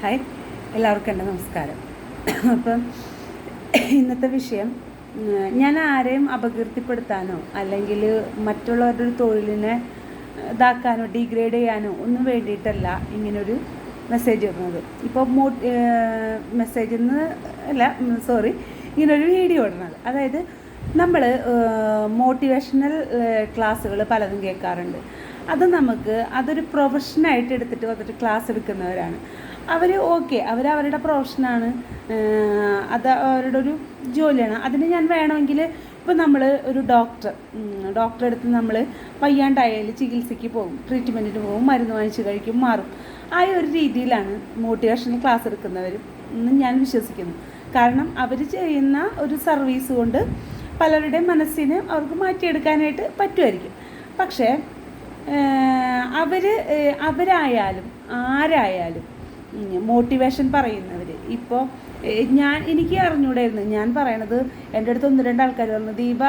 Hi, എല്ലാവർക്കും എൻ്റെ നമസ്കാരം. അപ്പം ഇന്നത്തെ വിഷയം, ഞാൻ ആരെയും അപകീർത്തിപ്പെടുത്താനോ അല്ലെങ്കിൽ മറ്റുള്ളവരുടെ ഒരു തൊഴിലിനെ ഇതാക്കാനോ ഡീഗ്രേഡ് ചെയ്യാനോ ഒന്നും വേണ്ടിയിട്ടല്ല ഇങ്ങനൊരു മെസ്സേജ് ഇടുന്നത്. ഇപ്പോൾ മെസ്സേജിൽ നിന്ന് അല്ല, ഇങ്ങനൊരു വീഡിയോ ഇടുന്നത്. അതായത് നമ്മൾ മോട്ടിവേഷണൽ ക്ലാസ്സുകൾ പലതും കേൾക്കാറുണ്ട്. അതൊരു പ്രൊഫഷനായിട്ട് എടുത്തിട്ട് വന്നിട്ട് ക്ലാസ് എടുക്കുന്നവരാണ് അവർ. അവരവരുടെ പ്രൊഫഷനാണ്, അത് അവരുടെ ഒരു ജോലിയാണ്. അതിന് ഞാൻ വേണമെങ്കിൽ ഇപ്പോൾ നമ്മൾ ഒരു ഡോക്ടറെ അടുത്ത് നമ്മൾ വയ്യാണ്ടായാൽ ചികിത്സയ്ക്ക് പോകും, ട്രീറ്റ്മെൻറ്റിന് പോകും, മരുന്ന് വാങ്ങിച്ച് കഴിക്കും, മാറും. ആ ഒരു രീതിയിലാണ് മോട്ടിവേഷണൽ ക്ലാസ് എടുക്കുന്നവരും എന്ന് ഞാൻ വിശ്വസിക്കുന്നു. കാരണം അവർ ചെയ്യുന്ന ഒരു സർവീസ് കൊണ്ട് പലരുടെയും മനസ്സിനെ അവർക്ക് മാറ്റിയെടുക്കാനായിട്ട് പറ്റുമായിരിക്കും. പക്ഷേ അവരായാലും ആരായാലും മോട്ടിവേഷൻ പറയുന്നവർ, ഇപ്പോൾ എനിക്ക് അറിഞ്ഞൂടായിരുന്നു. ഞാൻ പറയണത് എൻ്റെ അടുത്ത് 1-2 ആൾക്കാർ പറഞ്ഞു, ദീപ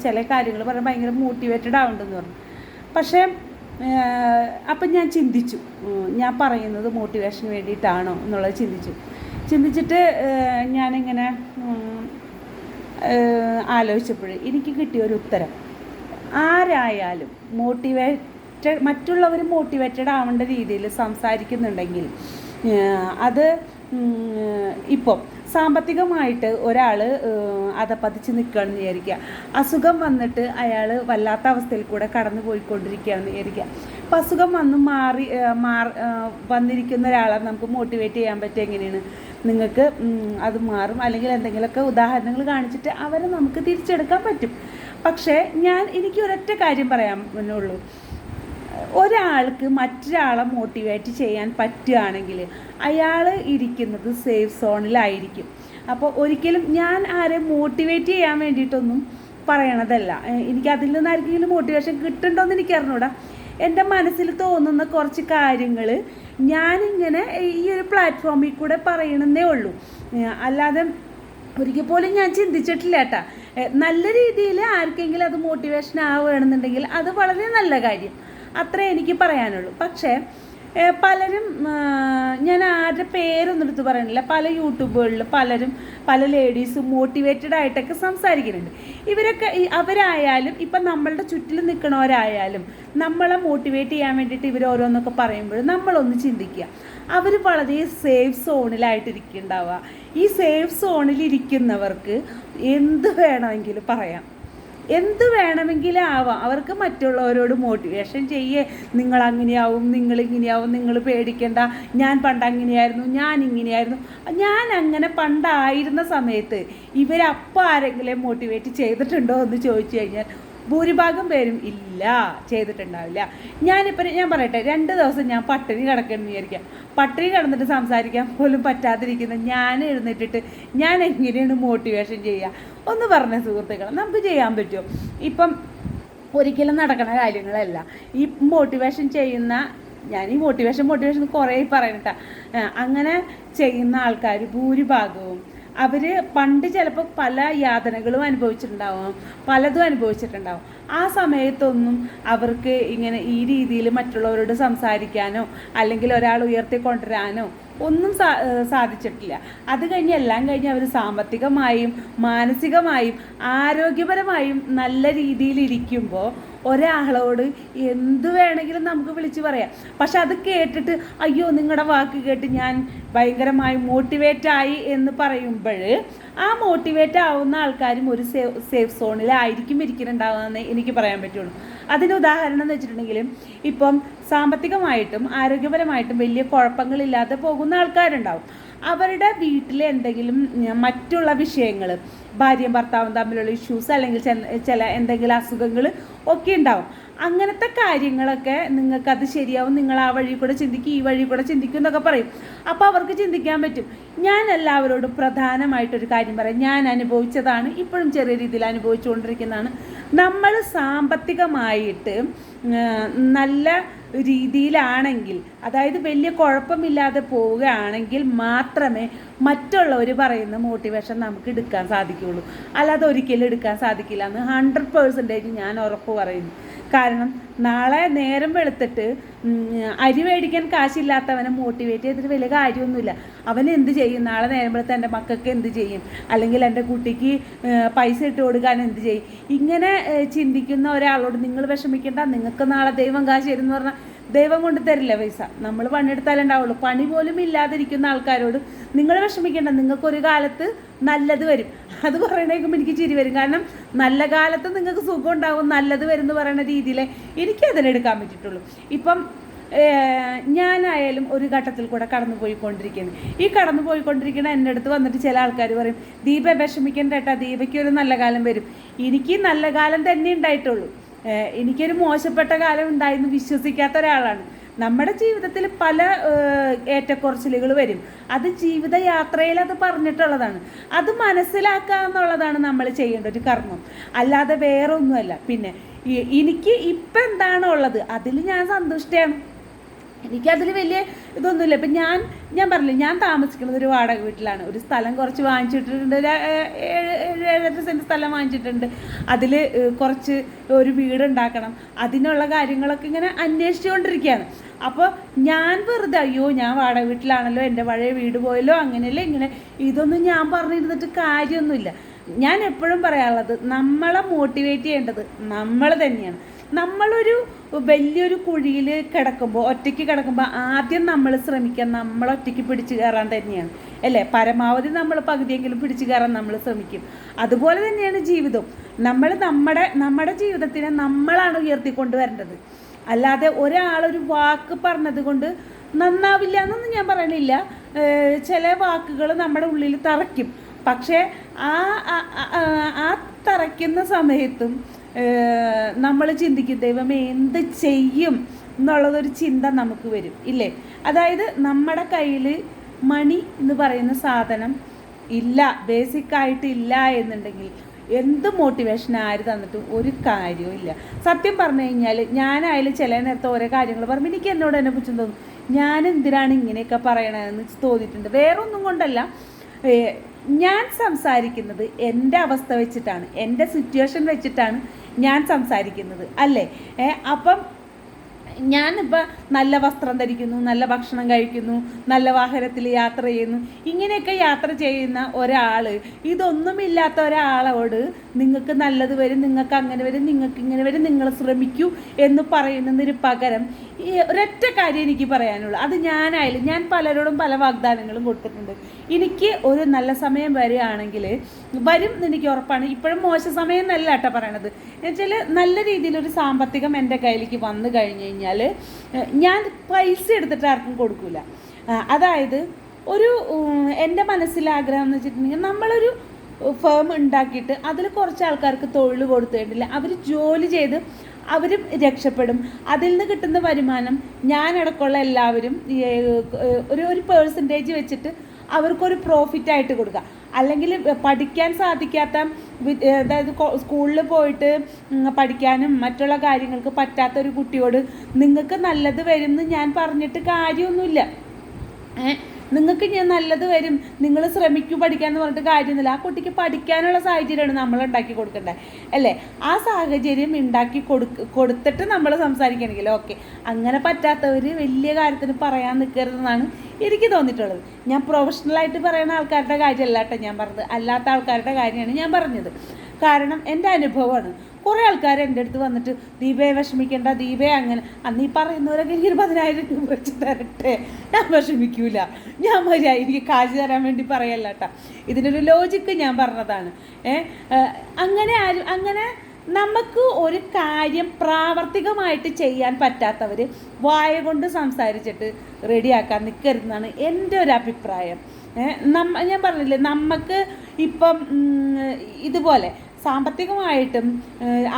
ചില കാര്യങ്ങൾ പറഞ്ഞാൽ ഭയങ്കര മോട്ടിവേറ്റഡ് ആവുന്നുണ്ടെന്ന് പറഞ്ഞു. പക്ഷേ അപ്പം ഞാൻ ചിന്തിച്ചു, ഞാൻ പറയുന്നത് മോട്ടിവേഷന് വേണ്ടിയിട്ടാണോ എന്നുള്ളത് ചിന്തിച്ചിട്ട് ഞാനിങ്ങനെ ആലോചിച്ചപ്പോൾ എനിക്ക് കിട്ടിയൊരു ഉത്തരം, ആരായാലും മറ്റുള്ളവർ മോട്ടിവേറ്റഡ് ആവേണ്ട രീതിയിൽ സംസാരിക്കുന്നുണ്ടെങ്കിൽ അത് ഇപ്പോൾ സാമ്പത്തികമായിട്ട് ഒരാൾ അതപ്പതിച്ച് നിൽക്കുകയാണെന്ന് വിചാരിക്കുക, അസുഖം വന്നിട്ട് അയാൾ വല്ലാത്ത അവസ്ഥയിൽ കൂടെ കടന്നു പോയിക്കൊണ്ടിരിക്കുകയാണെന്ന് വിചാരിക്കുക. അപ്പം അസുഖം വന്നിരിക്കുന്ന ഒരാളെ നമുക്ക് മോട്ടിവേറ്റ് ചെയ്യാൻ പറ്റുക എങ്ങനെയാണ്? നിങ്ങൾക്ക് അത് മാറും, അല്ലെങ്കിൽ എന്തെങ്കിലുമൊക്കെ ഉദാഹരണങ്ങൾ കാണിച്ചിട്ട് അവരെ നമുക്ക് തിരിച്ചെടുക്കാൻ പറ്റും. പക്ഷേ എനിക്ക് ഒരൊറ്റ കാര്യം പറയാനുള്ളൂ, ഒരാൾക്ക് മറ്റൊരാളെ മോട്ടിവേറ്റ് ചെയ്യാൻ പറ്റുകയാണെങ്കിൽ അയാൾ ഇരിക്കുന്നത് സേഫ് സോണിലായിരിക്കും. അപ്പോൾ ഒരിക്കലും ഞാൻ ആരെയും മോട്ടിവേറ്റ് ചെയ്യാൻ വേണ്ടിയിട്ടൊന്നും പറയണതല്ല. അതിൽ നിന്ന് ആർക്കെങ്കിലും മോട്ടിവേഷൻ കിട്ടുന്നുണ്ടോയെന്ന് എനിക്കറിഞ്ഞൂടാ. എൻ്റെ മനസ്സിൽ തോന്നുന്ന കുറച്ച് കാര്യങ്ങൾ ഞാനിങ്ങനെ ഈ ഒരു പ്ലാറ്റ്ഫോമിൽ കൂടെ പറയണമെന്നേ ഉള്ളൂ. അല്ലാതെ ഒരിക്കൽ പോലും ഞാൻ ചിന്തിച്ചിട്ടില്ല കേട്ടാ. നല്ല രീതിയിൽ ആർക്കെങ്കിലും അത് മോട്ടിവേഷൻ ആവുകയാണെന്നുണ്ടെങ്കിൽ അത് വളരെ നല്ല കാര്യം, അത്രേ എനിക്ക് പറയാനുള്ളൂ. പക്ഷേ പലരും, ഞാൻ ആരുടെ പേരൊന്നും എടുത്ത് പറയണില്ല, പല യൂട്യൂബുകളിൽ പല ലേഡീസും മോട്ടിവേറ്റഡ് ആയിട്ടൊക്കെ സംസാരിക്കുന്നുണ്ട്. അവരായാലും ഇപ്പം നമ്മളുടെ ചുറ്റിലും നിൽക്കണവരായാലും നമ്മളെ മോട്ടിവേറ്റ് ചെയ്യാൻ വേണ്ടിയിട്ട് ഇവർ ഓരോന്നൊക്കെ പറയുമ്പോൾ നമ്മളൊന്ന് ചിന്തിക്കുക, അവർ വളരെ സേഫ് സോണിലായിട്ടിരിക്കുന്നുണ്ടാവുക. ഈ സേഫ് സോണിലിരിക്കുന്നവർക്ക് എന്ത് വേണമെങ്കിലും പറയാം, എന്ത് വേണമെങ്കിലും ആവാം. അവർക്ക് മറ്റുള്ളവരോട് മോട്ടിവേഷൻ ചെയ്യേ, നിങ്ങൾ അങ്ങനെയാവും, നിങ്ങൾ ഇങ്ങനെയാവും, നിങ്ങൾ പേടിക്കേണ്ട, ഞാൻ പണ്ട് അങ്ങനെയായിരുന്നു, ഞാൻ ഇങ്ങനെയായിരുന്നു. ഞാൻ അങ്ങനെ പണ്ടായിരുന്ന സമയത്ത് ഇവരപ്പം ആരെങ്കിലും മോട്ടിവേറ്റ് ചെയ്തിട്ടുണ്ടോ എന്ന് ചോദിച്ചു കഴിഞ്ഞാൽ ഭൂരിഭാഗം പേരും ഇല്ല, ചെയ്തിട്ടുണ്ടാവില്ല. ഞാൻ പറയട്ടെ, 2 ദിവസം ഞാൻ പട്ടിണി കിടക്കണമെന്ന് വിചാരിക്കാം. പട്ടിണി കിടന്നിട്ട് സംസാരിക്കാൻ പോലും പറ്റാതിരിക്കുന്ന ഞാൻ എഴുന്നേറ്റിട്ട് ഞാൻ എങ്ങനെയാണ് മോട്ടിവേഷൻ ചെയ്യുക? ഒന്ന് പറഞ്ഞ സുഹൃത്തുക്കളെ, നമുക്ക് ചെയ്യാൻ പറ്റുമോ? ഇപ്പം ഒരിക്കലും നടക്കുന്ന കാര്യങ്ങളല്ല ഈ മോട്ടിവേഷൻ ചെയ്യുന്ന. ഞാൻ ഈ മോട്ടിവേഷൻ കുറേ പറയണട്ടാ. അങ്ങനെ ചെയ്യുന്ന ആൾക്കാർ ഭൂരിഭാഗവും അവർ പണ്ട് ചിലപ്പോൾ പല യാതനകളും പലതും അനുഭവിച്ചിട്ടുണ്ടാവും. ആ സമയത്തൊന്നും അവർക്ക് ഇങ്ങനെ ഈ രീതിയിൽ മറ്റുള്ളവരോട് സംസാരിക്കാനോ അല്ലെങ്കിൽ ഒരാൾ ഉയർത്തിക്കൊണ്ടുവരാനോ ഒന്നും സാധിച്ചിട്ടില്ല. എല്ലാം കഴിഞ്ഞ് അവർ സാമ്പത്തികമായും മാനസികമായും ആരോഗ്യപരമായും നല്ല രീതിയിലിരിക്കുമ്പോൾ ഒരാളോട് എന്ത് വേണമെങ്കിലും നമുക്ക് വിളിച്ച് പറയാം. പക്ഷെ അത് കേട്ടിട്ട് അയ്യോ നിങ്ങളുടെ വാക്ക് കേട്ട് ഞാൻ ഭയങ്കരമായി മോട്ടിവേറ്റായി എന്ന് പറയുമ്പോൾ ആ മോട്ടിവേറ്റ് ആവുന്ന ആൾക്കാരും ഒരു സേഫ് സോണിലായിരിക്കും ഇരിക്കുന്നുണ്ടാവുമെന്ന് എനിക്ക് പറയാൻ പറ്റുള്ളൂ. അതിന് ഉദാഹരണം എന്ന് വെച്ചിട്ടുണ്ടെങ്കിൽ, ഇപ്പം സാമ്പത്തികമായിട്ടും ആരോഗ്യപരമായിട്ടും വലിയ കുഴപ്പങ്ങളില്ലാതെ പോകുന്ന ആൾക്കാരുണ്ടാവും. അവരുടെ വീട്ടിൽ എന്തെങ്കിലും മറ്റുള്ള വിഷയങ്ങൾ, ഭാര്യയും ഭർത്താവും തമ്മിലുള്ള ഇഷ്യൂസ്, അല്ലെങ്കിൽ എന്തെങ്കിലും അസുഖങ്ങൾ ഒക്കെ ഉണ്ടാവും. അങ്ങനത്തെ കാര്യങ്ങളൊക്കെ നിങ്ങൾക്കത് ശരിയാവും, നിങ്ങൾ ആ വഴി കൂടെ ചിന്തിക്കും, ഈ വഴി കൂടെ ചിന്തിക്കും എന്നൊക്കെ പറയും. അപ്പോൾ അവർക്ക് ചിന്തിക്കാൻ പറ്റും. ഞാൻ എല്ലാവരോടും പ്രധാനമായിട്ടൊരു കാര്യം പറയാം, ഞാൻ അനുഭവിച്ചതാണ്, ഇപ്പോഴും ചെറിയ രീതിയിൽ അനുഭവിച്ചുകൊണ്ടിരിക്കുന്നതാണ്. നമ്മൾ സാമ്പത്തികമായിട്ട് നല്ല രീതിയിലാണെങ്കിൽ അതായത് വലിയ കുഴപ്പമില്ലാതെ പോവുകയാണെങ്കിൽ മാത്രമേ മറ്റുള്ളവർ പറയുന്ന മോട്ടിവേഷൻ നമുക്ക് എടുക്കാൻ സാധിക്കുകയുള്ളൂ. അല്ലാതെ ഒരിക്കലും എടുക്കാൻ സാധിക്കില്ല എന്ന് 100% ഞാൻ ഉറപ്പ് പറയുന്നു. കാരണം നാളെ നേരം വെളുത്തിട്ട് അരി മേടിക്കാൻ കാശില്ലാത്തവനെ മോട്ടിവേറ്റ് ചെയ്തിട്ട് വലിയ കാര്യമൊന്നുമില്ല. അവൻ എന്ത് ചെയ്യും? നാളെ നേരം വെളുത്ത് എൻ്റെ മക്കൾക്ക് എന്ത് ചെയ്യും, അല്ലെങ്കിൽ എൻ്റെ കുട്ടിക്ക് പൈസ ഇട്ട് കൊടുക്കാൻ എന്ത് ചെയ്യും? ഇങ്ങനെ ചിന്തിക്കുന്ന ഒരാളോട് നിങ്ങൾ വിഷമിക്കേണ്ട, നിങ്ങൾക്ക് നാളെ ദൈവം കാശ് തരും എന്ന് പറഞ്ഞാൽ ദൈവം കൊണ്ട് തരില്ല പൈസ. നമ്മൾ പണിയെടുത്താലേ ഉണ്ടാവുള്ളൂ. പണി പോലും ഇല്ലാതിരിക്കുന്ന ആൾക്കാരോട് നിങ്ങൾ വിഷമിക്കേണ്ട, നിങ്ങൾക്കൊരു കാലത്ത് നല്ലത് വരും. അത് പറയണേക്കുമ്പോൾ എനിക്ക് ചിരി വരും. കാരണം നല്ല കാലത്ത് നിങ്ങൾക്ക് സുഖം ഉണ്ടാവും, നല്ലത് വരും എന്ന് പറയുന്ന രീതിയിൽ എനിക്കതിനെടുക്കാൻ പറ്റിയിട്ടുള്ളൂ. ഇപ്പം ഞാനായാലും ഒരു ഘട്ടത്തിൽ കൂടെ കടന്നു പോയിക്കൊണ്ടിരിക്കുന്നത്. ഈ കടന്നു പോയിക്കൊണ്ടിരിക്കുന്ന എൻ്റെ അടുത്ത് വന്നിട്ട് ചില ആൾക്കാർ പറയും, ദീപ വിഷമിക്കേണ്ട ഏട്ടാ, ദീപയ്ക്ക് ഒരു നല്ല കാലം വരും. എനിക്ക് നല്ല കാലം തന്നെ ഉണ്ടായിട്ടുള്ളൂ. എനിക്കൊരു മോശപ്പെട്ട കാലം ഉണ്ടായിരുന്നു വിശ്വസിക്കാത്ത ഒരാളാണ്. നമ്മുടെ ജീവിതത്തിൽ പല ഏറ്റക്കുറച്ചിലുകൾ വരും. അത് ജീവിതയാത്രയിൽ അത് പറഞ്ഞിട്ടുള്ളതാണ്. അത് മനസ്സിലാക്കുക എന്നുള്ളതാണ് നമ്മൾ ചെയ്യേണ്ട ഒരു കർമ്മം, അല്ലാതെ വേറെ ഒന്നുമല്ല. പിന്നെ എനിക്ക് ഇപ്പം എന്താണോ ഉള്ളത് അതിൽ ഞാൻ സന്തുഷ്ടയാണ്. എനിക്കതിൽ വലിയ ഇതൊന്നുമില്ല. ഇപ്പം ഞാൻ പറഞ്ഞില്ലേ, ഞാൻ താമസിക്കുന്നത് ഒരു വാടക വീട്ടിലാണ്. ഒരു സ്ഥലം കുറച്ച് വാങ്ങിച്ചിട്ടുണ്ട്, 7-8 സെൻറ്റ് സ്ഥലം വാങ്ങിച്ചിട്ടുണ്ട്. അതിൽ കുറച്ച് ഒരു വീടുണ്ടാക്കണം. അതിനുള്ള കാര്യങ്ങളൊക്കെ ഇങ്ങനെ അന്വേഷിച്ചുകൊണ്ടിരിക്കുകയാണ്. അപ്പോൾ ഞാൻ വെറുതെ അയ്യോ ഞാൻ വാടക വീട്ടിലാണല്ലോ, എൻ്റെ പഴയ വീട് പോയല്ലോ, അങ്ങനെയല്ലേ ഇങ്ങനെ, ഇതൊന്നും ഞാൻ പറഞ്ഞിരുന്നിട്ട് കാര്യമൊന്നുമില്ല. ഞാൻ എപ്പോഴും പറയാനുള്ളത്, നമ്മളെ മോട്ടിവേറ്റ് ചെയ്യേണ്ടത് നമ്മൾ തന്നെയാണ്. നമ്മളൊരു വലിയൊരു കുഴിയിൽ കിടക്കുമ്പോൾ, ഒറ്റയ്ക്ക് കിടക്കുമ്പോൾ ആദ്യം നമ്മൾ ശ്രമിക്കുക നമ്മളൊറ്റയ്ക്ക് പിടിച്ചു കയറാൻ തന്നെയാണ്, അല്ലേ? പരമാവധി നമ്മൾ പകുതിയെങ്കിലും പിടിച്ചു കയറാൻ നമ്മൾ ശ്രമിക്കും. അതുപോലെ തന്നെയാണ് ജീവിതം. നമ്മൾ നമ്മുടെ ജീവിതത്തിനെ നമ്മളാണ് ഉയർത്തിക്കൊണ്ട് വരേണ്ടത്. അല്ലാതെ ഒരാളൊരു വാക്ക് പറഞ്ഞത് കൊണ്ട് നന്നാവില്ല എന്നൊന്നും ഞാൻ പറയണില്ല. ചില വാക്കുകൾ നമ്മുടെ ഉള്ളിൽ തറയ്ക്കും. പക്ഷേ ആ തറയ്ക്കുന്ന സമയത്തും നമ്മൾ ചിന്തിക്കും, ദൈവമേ എന്ത് ചെയ്യും എന്നുള്ളതൊരു ചിന്ത നമുക്ക് വരും, ഇല്ലേ? അതായത് നമ്മുടെ കയ്യിൽ മണി എന്ന് പറയുന്ന സാധനം ഇല്ല, ബേസിക്കായിട്ട് ഇല്ല എന്നുണ്ടെങ്കിൽ എന്ത് മോട്ടിവേഷൻ ആര് തന്നിട്ടും ഒരു കാര്യവും ഇല്ല. സത്യം പറഞ്ഞു കഴിഞ്ഞാൽ ഞാനായാലും ചില നേരത്തെ ഓരോ കാര്യങ്ങൾ പറയുമ്പോൾ എനിക്ക് എന്നോട് തന്നെ പുച്ഛം തോന്നും. ഞാൻ എന്തിനാണ് ഇങ്ങനെയൊക്കെ പറയണതെന്ന് തോന്നിയിട്ടുണ്ട്. വേറൊന്നും കൊണ്ടല്ല, ഞാൻ സംസാരിക്കുന്നത് എൻ്റെ അവസ്ഥ വെച്ചിട്ടാണ്, എൻ്റെ സിറ്റുവേഷൻ വെച്ചിട്ടാണ് ഞാൻ സംസാരിക്കുന്നത്, അല്ലേ? അപ്പം ഞാനിപ്പോൾ നല്ല വസ്ത്രം ധരിക്കുന്നു, നല്ല ഭക്ഷണം കഴിക്കുന്നു, നല്ല വാഹനത്തിൽ യാത്ര ചെയ്യുന്നു. ഇങ്ങനെയൊക്കെ യാത്ര ചെയ്യുന്ന ഒരാൾ, ഇതൊന്നുമില്ലാത്ത ഒരാളോട് നിങ്ങൾക്ക് നല്ലത് വരും, നിങ്ങൾക്ക് അങ്ങനെ വരും, നിങ്ങൾക്ക് ഇങ്ങനെ വരും, നിങ്ങൾ ശ്രമിക്കൂ എന്ന് പറയുന്നതിന് പകരം ഈ ഒരൊറ്റ കാര്യം എനിക്ക് പറയാനുള്ളൂ. അത് ഞാനായാലും ഞാൻ പലരോടും പല വാഗ്ദാനങ്ങളും കൊടുത്തിട്ടുണ്ട്. എനിക്ക് ഒരു നല്ല സമയം വരികയാണെങ്കിൽ വരും എന്നെനിക്ക് ഉറപ്പാണ്. ഇപ്പോഴും മോശ സമയം എന്നല്ല കേട്ടോ പറയണത്. എന്നുവെച്ചാൽ നല്ല രീതിയിലൊരു സാമ്പത്തികം എൻ്റെ കയ്യിലേക്ക് വന്നു കഴിഞ്ഞ് കഴിഞ്ഞാൽ ഞാൻ പൈസ എടുത്തിട്ട് ആർക്കും കൊടുക്കില്ല. അതായത് ഒരു എൻ്റെ മനസ്സിലാഗ്രഹം എന്ന് വെച്ചിട്ടുണ്ടെങ്കിൽ, നമ്മളൊരു ഫേം ഉണ്ടാക്കിയിട്ട് അതിൽ കുറച്ച് ആൾക്കാർക്ക് തൊഴിൽ കൊടുത്തിട്ടില്ല, അവർ ജോലി ചെയ്ത് അവരും രക്ഷപ്പെടും. അതിൽ നിന്ന് കിട്ടുന്ന വരുമാനം ഞാനടക്കമുള്ള എല്ലാവരും ഒരു പേഴ്സൻറ്റേജ് വെച്ചിട്ട് അവർക്കൊരു പ്രോഫിറ്റായിട്ട് കൊടുക്കുക. അല്ലെങ്കിൽ പഠിക്കാൻ സാധിക്കാത്ത, അതായത് സ്കൂളിൽ പോയിട്ട് പഠിക്കാനും മറ്റുള്ള കാര്യങ്ങൾക്ക് പറ്റാത്ത ഒരു കുട്ടിയോട് നിങ്ങൾക്ക് നല്ലത് വരുമെന്ന് ഞാൻ പറഞ്ഞിട്ട് കാര്യമൊന്നുമില്ല. നിങ്ങൾക്ക് ഞാൻ നല്ലത് വരും, നിങ്ങൾ ശ്രമിക്കൂ പഠിക്കാമെന്ന് പറഞ്ഞിട്ട് കാര്യമൊന്നുമില്ല. ആ കുട്ടിക്ക് പഠിക്കാനുള്ള സാഹചര്യമാണ് നമ്മൾ ഉണ്ടാക്കി കൊടുക്കേണ്ടത്, അല്ലേ? ആ സാഹചര്യം ഉണ്ടാക്കി കൊടുത്തിട്ട് നമ്മൾ സംസാരിക്കണമെങ്കിൽ ഓക്കെ. അങ്ങനെ പറ്റാത്തവർ വലിയ കാര്യത്തിന് പറയാൻ നിൽക്കരുതെന്നാണ് എനിക്ക് തോന്നിയിട്ടുള്ളത്. ഞാൻ പ്രൊഫഷണലായിട്ട് പറയുന്ന ആൾക്കാരുടെ കാര്യമല്ല കേട്ടോ ഞാൻ പറഞ്ഞത്, അല്ലാത്ത ആൾക്കാരുടെ കാര്യമാണ് ഞാൻ പറഞ്ഞത്. കാരണം എൻ്റെ അനുഭവമാണ്. കുറേ ആൾക്കാർ എൻ്റെ അടുത്ത് വന്നിട്ട്, ദീപയെ വിഷമിക്കേണ്ട, ദീപയെ അങ്ങനെ, അന്ന് ഈ പറയുന്നവരൊക്കെ എനിക്ക് 10,000 രൂപ വെച്ച് തരട്ടെ, ഞാൻ വിഷമിക്കൂല. ഞാൻ എനിക്ക് കാശ് തരാൻ വേണ്ടി പറയല്ല കേട്ടോ, ഇതിനൊരു ലോജിക്ക് ഞാൻ പറഞ്ഞതാണ്. അങ്ങനെ നമുക്ക് ഒരു കാര്യം പ്രാവർത്തികമായിട്ട് ചെയ്യാൻ പറ്റാത്തവർ വായ കൊണ്ട് സംസാരിച്ചിട്ട് റെഡിയാക്കാൻ നിൽക്കരുതെന്നാണ് എൻ്റെ ഒരു അഭിപ്രായം. ഞാൻ പറഞ്ഞില്ലേ, നമുക്ക് ഇപ്പം ഇതുപോലെ സാമ്പത്തികമായിട്ടും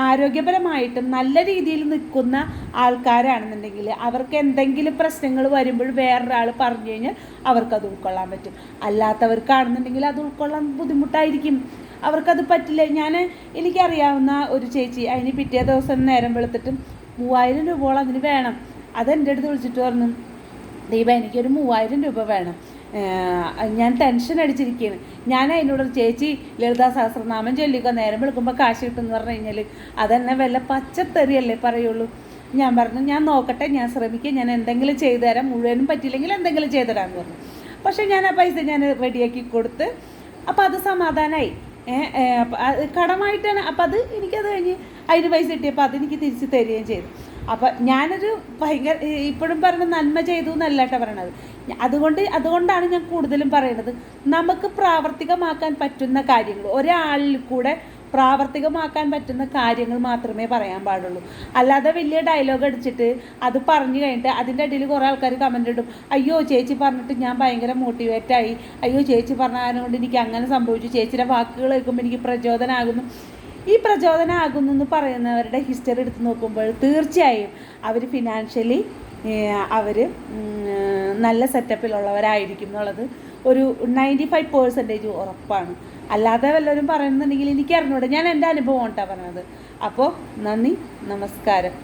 ആരോഗ്യപരമായിട്ടും നല്ല രീതിയിൽ നിൽക്കുന്ന ആൾക്കാരാണെന്നുണ്ടെങ്കിൽ അവർക്ക് എന്തെങ്കിലും പ്രശ്നങ്ങൾ വരുമ്പോൾ വേറൊരാൾ പറഞ്ഞു കഴിഞ്ഞാൽ അവർക്കത് ഉൾക്കൊള്ളാൻ പറ്റും. അല്ലാത്തവർക്കാണെന്നുണ്ടെങ്കിൽ അത് ഉൾക്കൊള്ളാൻ ബുദ്ധിമുട്ടായിരിക്കും, അവർക്കത് പറ്റില്ല. എനിക്കറിയാവുന്ന ഒരു ചേച്ചി, അതിന് പിറ്റേ ദിവസം നേരം വെളുത്തിട്ടും 3,000 രൂപയോളം അതിന് വേണം. അതെൻ്റെ അടുത്ത് വിളിച്ചിട്ട് പറഞ്ഞു, ദീപ എനിക്കൊരു 3000 രൂപ വേണം, ഞാൻ ടെൻഷൻ അടിച്ചിരിക്കുകയാണ്. ഞാൻ അതിനോട് ചേച്ചി ലളിതാ സഹസ്രനാമം ചൊല്ലിക്കോ, നേരം വിളിക്കുമ്പോൾ കാശ് കിട്ടുമെന്ന് പറഞ്ഞു കഴിഞ്ഞാൽ അതെന്നെ വല്ല പച്ചത്തെറിയല്ലേ പറയുള്ളൂ. ഞാൻ പറഞ്ഞു ഞാൻ നോക്കട്ടെ, ഞാൻ ശ്രമിക്കാം, ഞാൻ എന്തെങ്കിലും ചെയ്തു തരാം, മുഴുവനും പറ്റിയില്ലെങ്കിൽ എന്തെങ്കിലും ചെയ്തു തരാമെന്ന് പറഞ്ഞു. പക്ഷേ ഞാൻ ആ പൈസ ഞാൻ റെഡിയാക്കി കൊടുത്ത്. അപ്പോൾ അത് സമാധാനമായി. കടമായിട്ടാണ്. അപ്പോൾ അത് എനിക്കത് കഴിഞ്ഞ് അതിന് പൈസ കിട്ടിയപ്പോൾ അതെനിക്ക് തിരിച്ച് തരികയും ചെയ്തു. അപ്പം ഞാനൊരു ഭയങ്കര ഇപ്പോഴും പറഞ്ഞ നന്മ ചെയ്തു എന്നല്ല കേട്ടോ പറയണത്. അതുകൊണ്ടാണ് ഞാൻ കൂടുതലും പറയുന്നത്, നമുക്ക് പ്രാവർത്തികമാക്കാൻ പറ്റുന്ന കാര്യങ്ങൾ, ഒരാളിൽ കൂടെ പ്രാവർത്തികമാക്കാൻ പറ്റുന്ന കാര്യങ്ങൾ മാത്രമേ പറയാൻ പാടുള്ളൂ. അല്ലാതെ വലിയ ഡയലോഗ് അടിച്ചിട്ട് അത് പറഞ്ഞു കഴിഞ്ഞിട്ട് അതിൻ്റെ ഇടയിൽ കുറേ ആൾക്കാർ കമൻ്റ് ഇടും, അയ്യോ ചേച്ചി പറഞ്ഞിട്ട് ഞാൻ ഭയങ്കര മോട്ടിവേറ്റായി, അയ്യോ ചേച്ചി പറഞ്ഞ കാരണം കൊണ്ട് എനിക്ക് അങ്ങനെ സംഭവിച്ചു, ചേച്ചിയുടെ വാക്കുകൾ കേൾക്കുമ്പോൾ എനിക്ക് പ്രചോദനമാകുന്നു. ഈ പ്രചോദനമാകുന്നു എന്ന് പറയുന്നവരുടെ ഹിസ്റ്ററി എടുത്ത് നോക്കുമ്പോൾ തീർച്ചയായും അവർ ഫിനാൻഷ്യലി അവർ നല്ല സെറ്റപ്പിലുള്ളവരായിരിക്കും എന്നുള്ളത് ഒരു 95% ഉറപ്പാണ്. അല്ലാതെ വല്ലവരും പറയുന്നുണ്ടെങ്കിൽ എനിക്ക് അറിഞ്ഞൂടെ, ഞാൻ എൻ്റെ അനുഭവം കൊണ്ടാണ് പറഞ്ഞത്. അപ്പോൾ നന്ദി, നമസ്കാരം.